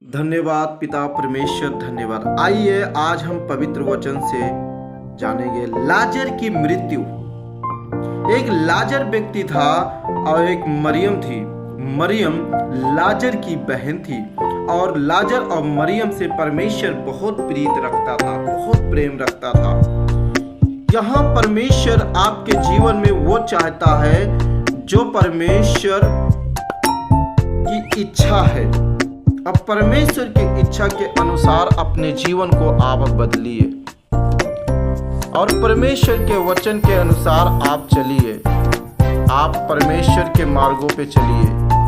धन्यवाद पिता परमेश्वर, धन्यवाद। आइए आज हम पवित्र वचन से जानेंगे लाजर की मृत्यु। एक लाजर व्यक्ति था और एक मरियम थी। मरियम लाजर की बहन थी और लाजर और मरियम से परमेश्वर बहुत प्रीत रखता था, बहुत प्रेम रखता था। यहाँ परमेश्वर आपके जीवन में वो चाहता है जो परमेश्वर की इच्छा है। अब परमेश्वर की इच्छा के अनुसार अपने जीवन को आप बदलिए और परमेश्वर के वचन के अनुसार आप चलिए। आप परमेश्वर के मार्गों पे चलिए,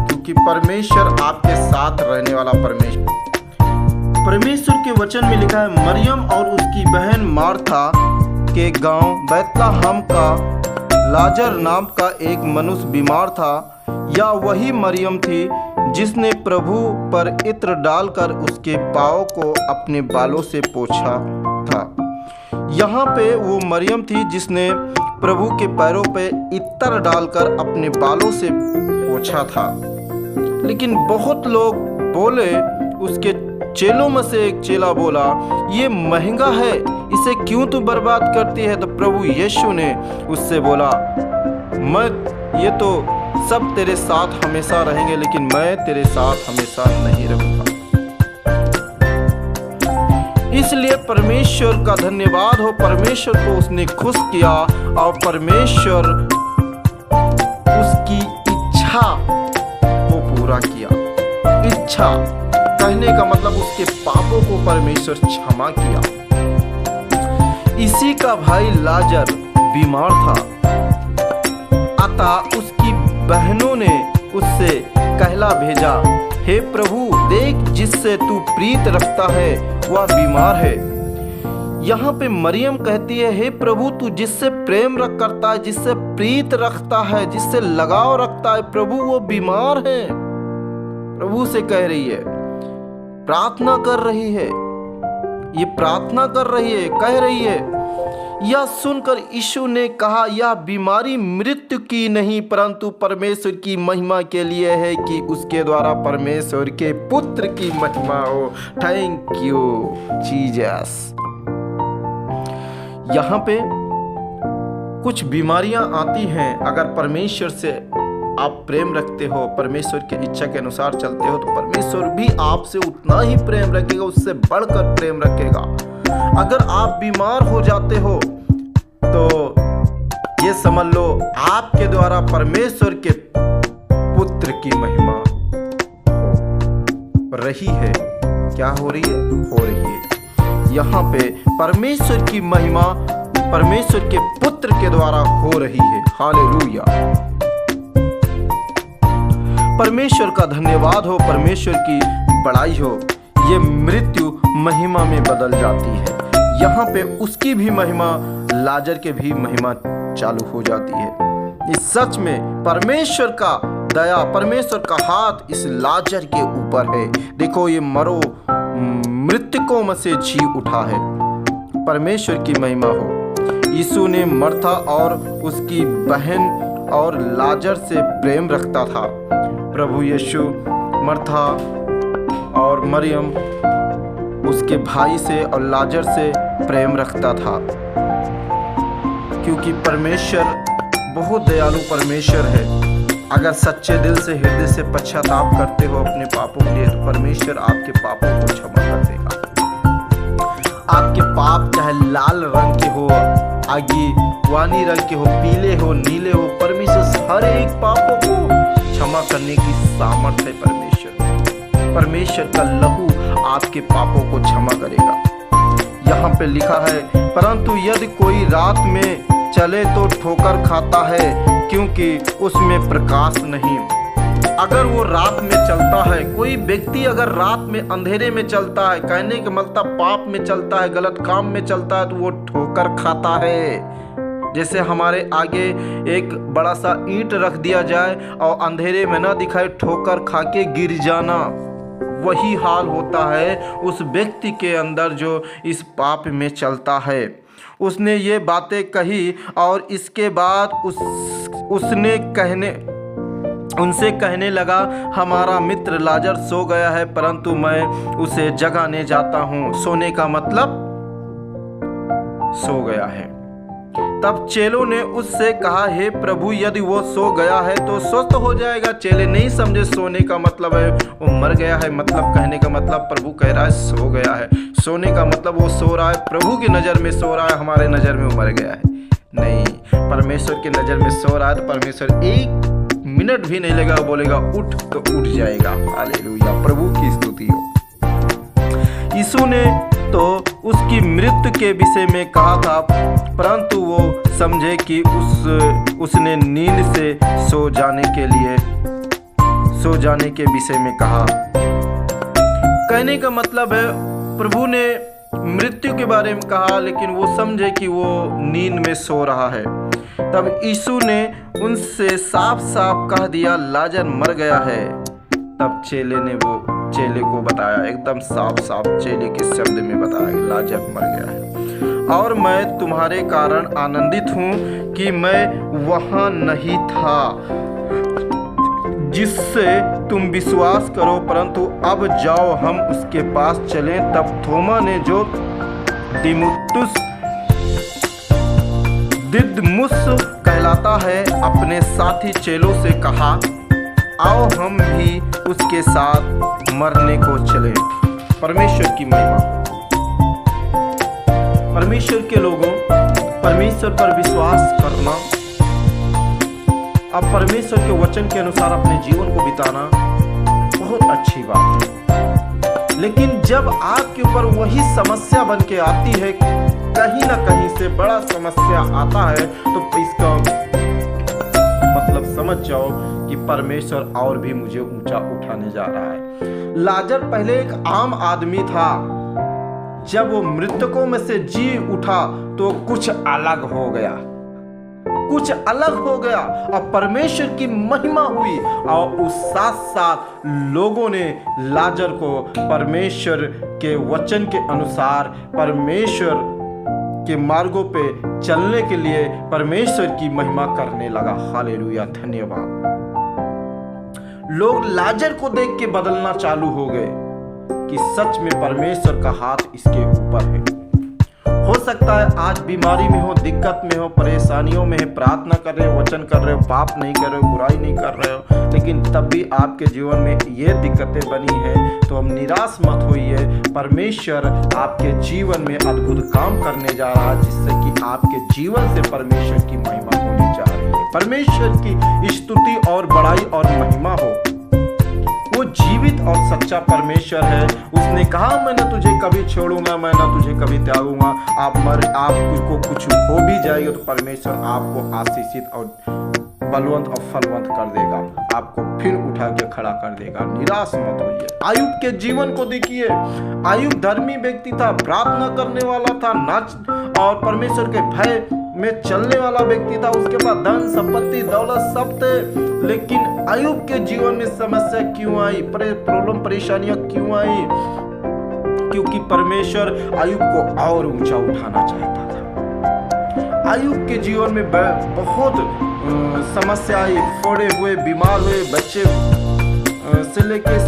क्योंकि परमेश्वर आपके साथ रहने वाला परमेश्वर के वचन में लिखा है, मरियम और उसकी बहन मार्था के गांव बैतलहम का लाजर नाम का एक मनुष्य बीमार था। या वही मरियम थी जिसने प्रभु पर इत्र डालकर उसके पाँव को अपने बालों से पोंछा था। यहाँ पे वो मरियम थी जिसने प्रभु के पैरों पे इत्र डालकर अपने बालों से पोंछा था। लेकिन बहुत लोग बोले, उसके चेलों में से एक चेला बोला, ये महंगा है, इसे क्यों तू बर्बाद करती है? तो प्रभु यीशु ने उससे बोला, मैं ये तो सब तेरे साथ हमेशा रहेंगे, लेकिन मैं तेरे साथ हमेशा नहीं रहूंगा। इसलिए परमेश्वर का धन्यवाद हो, परमेश्वर को उसने खुश किया और परमेश्वर उसकी इच्छा को पूरा किया। इच्छा कहने का मतलब उसके पापों को परमेश्वर क्षमा किया। इसी का भाई लाजर बीमार था, अतः उसकी बहनों ने उससे कहला भेजा, हे प्रभु देख, जिससे तू प्रीत रखता है वह बीमार है। यहाँ पे मरियम कहती है, हे प्रभु तू जिससे प्रेम करता है, जिससे प्रीत रखता है, जिससे लगाव रखता है, प्रभु वो बीमार है। प्रभु से कह रही है, प्रार्थना कर रही है, ये प्रार्थना कर रही है, कह रही है। यह सुनकर यीशु ने कहा, यह बीमारी मृत्यु की नहीं परंतु परमेश्वर की महिमा के लिए है, कि उसके द्वारा परमेश्वर के पुत्र की महिमा हो। Thank you Jesus. यहाँ पे कुछ बीमारियां आती हैं, अगर परमेश्वर से आप प्रेम रखते हो, परमेश्वर की इच्छा के अनुसार चलते हो, तो परमेश्वर भी आपसे उतना ही प्रेम रखेगा, उससे बढ़कर प्रेम रखेगा। अगर आप बीमार हो जाते हो तो ये समझ लो आपके द्वारा परमेश्वर के पुत्र की महिमा हो रही है। क्या हो रही है? हो रही है। यहाँ पे परमेश्वर की महिमा परमेश्वर के पुत्र के द्वारा हो रही है। हालेलुया। परमेश्वर का धन्यवाद हो, परमेश्वर की बड़ाई हो। ये मृत्यु महिमा में बदल जाती है। यहाँ पे उसकी भी महिमा, लाजर के भी महिमा चालू हो जाती है। इस सच में परमेश्वर का दया, परमेश्वर का हाथ इस लाजर के ऊपर है। देखो, ये मरो मृतकों में से जी उठा है। परमेश्वर की महिमा हो। यीशु ने मर्था और उसकी बहन और लाजर से प्रेम रखता था। प्रभु यीशु मर्था और मरियम उसके भाई से और लाजर से प्रेम रखता था, क्योंकि परमेश्वर बहुत दयालु परमेश्वर है। अगर सच्चे दिल से, हृदय से पश्चाताप करते हो अपने पापों के लिए, तो परमेश्वर आपके पापों को क्षमा कर देगा। आपके पाप चाहे लाल रंग के हो, आगी वानी रंग के हो, पीले हो, नीले हो, परमेश्वर हर एक पापों को क्षमा करने की सामर्थ है। परमेश्वर का लहू आपके पापों को क्षमा करेगा। यहाँ पे लिखा है, परंतु यदि कोई रात में चले तो ठोकर खाता है, क्योंकि उसमें प्रकाश नहीं। अगर वो रात में चलता है, कोई व्यक्ति अगर रात में अंधेरे में चलता है, कहने का मतलब पाप में चलता है, गलत काम में चलता है, तो वो ठोकर खाता है। जैसे हमारे आगे एक बड़ा सा ईंट रख दिया जाए और अंधेरे में ना दिखाए, ठोकर खा के गिर जाना, वही हाल होता है उस व्यक्ति के अंदर जो इस पाप में चलता है। उसने ये बातें कही और इसके बाद उसने उनसे कहने लगा, हमारा मित्र लाजर सो गया है, परंतु मैं उसे जगाने जाता हूँ। सोने का मतलब सो गया है। तब चेलों ने उससे कहा, हे प्रभु, यदि वो सो गया है तो स्वस्थ हो जाएगा। चेले नहीं समझे सोने का मतलब है वो मर गया है। मतलब कहने का मतलब प्रभु कह रहा है सो गया है। सोने का मतलब वो सो रहा है, प्रभु की नज़र में सो रहा है, हमारे नज़र में वो मर गया है। नहीं, परमेश्वर की नज़र में सो रहा है तो परमेश्वर एक मिनट भी नहीं लगेगा, बोलेगा उठ तो उठ जाएगा। हालेलुया, प्रभु की स्तुति हो। यीशु ने तो उसकी मृत्यु के विषय में कहा था, परंतु वो समझे कि उसने नींद से सो जाने के विषय में कहा। कहने का मतलब है प्रभु ने मृत्यु के बारे में कहा, लेकिन वो समझे कि वो नींद में सो रहा है। तब यीशु ने उनसे साफ साफ कह दिया, लाजर मर गया है। तब चेले ने वो चेले को बताया, एकदम साफ साफ चेले के शब्द में बताया, लाजर मर गया है। और मैं तुम्हारे कारण आनंदित हूँ कि मैं वहाँ नहीं था, जिससे तुम विश्वास करो, परंतु अब जाओ हम उसके पास चलें। तब थोमा ने, जो दिदमुस कहलाता है, अपने साथी चेलों से कहा, आओ हम भी उसके साथ मरने को चले। परमेश्वर की महिमा। परमेश्वर के लोगों, परमेश्वर पर विश्वास करना, अब परमेश्वर के वचन के अनुसार अपने जीवन को बिताना बहुत अच्छी बात है। लेकिन जब आपके ऊपर वही समस्या बन के आती है, कहीं ना कहीं से बड़ा समस्या आता है, तो इसका मतलब समझ जाओ कि परमेश्वर और भी मुझे ऊंचा उठाने जा रहा है। लाजर पहले एक आम आदमी था, जब वो मृतकों में से जी उठा तो कुछ अलग हो गया, कुछ अलग हो गया और परमेश्वर की महिमा हुई। और उस साथ साथ लोगों ने लाजर को परमेश्वर के वचन के अनुसार, परमेश्वर के मार्गों पे चलने के लिए परमेश्वर की महिमा करने लगा। हालेलुया, धन्यवाद। लोग लाजर को देख के बदलना चालू हो गए कि सच में परमेश्वर का हाथ इसके ऊपर है। हो सकता है आज बीमारी में हो, दिक्कत में हो, परेशानियों में है, प्रार्थना कर रहे हो, वचन कर रहे हो, पाप नहीं कर रहे हो, बुराई नहीं कर रहे हो, लेकिन तब भी आपके जीवन में ये दिक्कतें बनी हैं, तो हम निराश मत होइए। परमेश्वर आपके जीवन में अद्भुत काम करने जा रहा है, जिससे कि आपके जीवन से परमेश्वर की महिमा होने जा रही है। परमेश्वर की स्तुति और बड़ाई और महिमा हो। वो जीवित और सच्चा परमेश्वर है। उसने कहा, मैं न तुझे कभी छोड़ूंगा, मैं न तुझे कभी त्यागूंगा। आपको कुछ हो भी जाएगा तो परमेश्वर आपको आशीषित और बलवंत और फलवंत कर देगा, आपको फिर उठा के खड़ा कर देगा। निराश मत होइए। आयुब के जीवन को देखिए। आयुब धर्मी व्यक्ति था, प्रार्थना करने वाला था, नाच और परमेश्वर के भय में चलने वाला व्यक्ति था। उसके पास धन संपत्ति दौलत सब थे, लेकिन आयुब के जीवन में समस्या क्यों आई, प्रॉब्लम परेशानियां क्यों आई? क्योंकि परमेश्वर आयुब को और ऊंचा उठाना चाहता था। आयुब के जीवन में बहुत समस्या आई, फोड़े हुए, बीमार हुए, बच्चे से लेके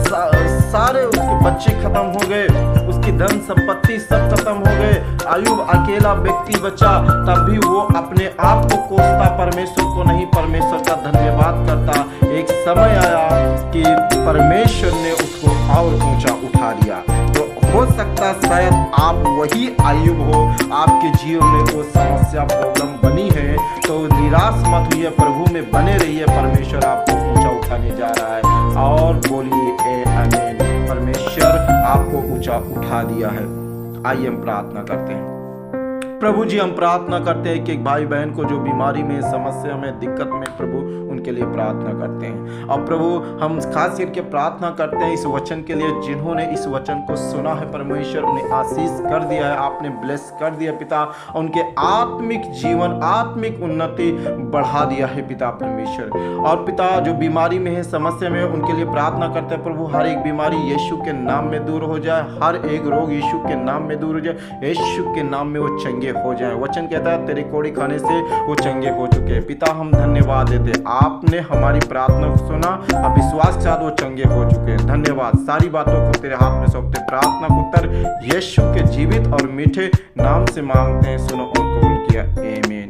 सारे उसके बच्चे खत्म हो गए, उसकी धन संपत्ति सब खत्म हो गए। आयुब अकेला व्यक्ति बचा, तब भी वो अपने आप को कोसता, परमेश्वर को नहीं, परमेश्वर का धन्यवाद करता। एक समय आया कि परमेश्वर ने उसको और ऊंचा उठा दिया। तो हो सकता शायद आप वही आयुब हो, आपके जीवन में वो समस्या प्रॉब्लम बनी है, तो निराश मत होइए, प्रभु में बने रहिए। परमेश्वर आपको ऊंचा उठाने जा रहा है। और बोलिए आमीन। परमेश्वर आपको ऊंचा उठा दिया है। आइए हम प्रार्थना करते हैं। प्रभु जी, हम प्रार्थना करते हैं कि एक भाई बहन को जो बीमारी में, समस्या में, दिक्कत में, प्रभु उनके लिए प्रार्थना करते हैं। और प्रभु हम खास करके प्रार्थना करते हैं इस वचन के लिए, जिन्होंने इस वचन को सुना है, परमेश्वर उन्हें आशीष कर दिया है, आपने ब्लेस कर दिया पिता, उनके आत्मिक जीवन, आत्मिक उन्नति बढ़ा दिया है पिता परमेश्वर। और पिता जो बीमारी में है, समस्या में है, उनके लिए प्रार्थना करते हैं प्रभु, हर एक बीमारी यीशु के नाम में दूर हो जाए, हर एक रोग यीशु के नाम में दूर हो जाए, यीशु के नाम में वो चंगे हो जाए। वचन कहता है तेरे कोड़ी खाने से वो चंगे हो चुके हैं। पिता हम धन्यवाद देते, आप आपने हमारी प्रार्थना को सुना। अब विश्वास के साथ वो चंगे हो चुके हैं। धन्यवाद। सारी बातों को तेरे हाथ में सौंपते, प्रार्थना को उत्तर यीशु के जीवित और मीठे नाम से मांगते हैं, सुनो और कबूल किया। आमीन।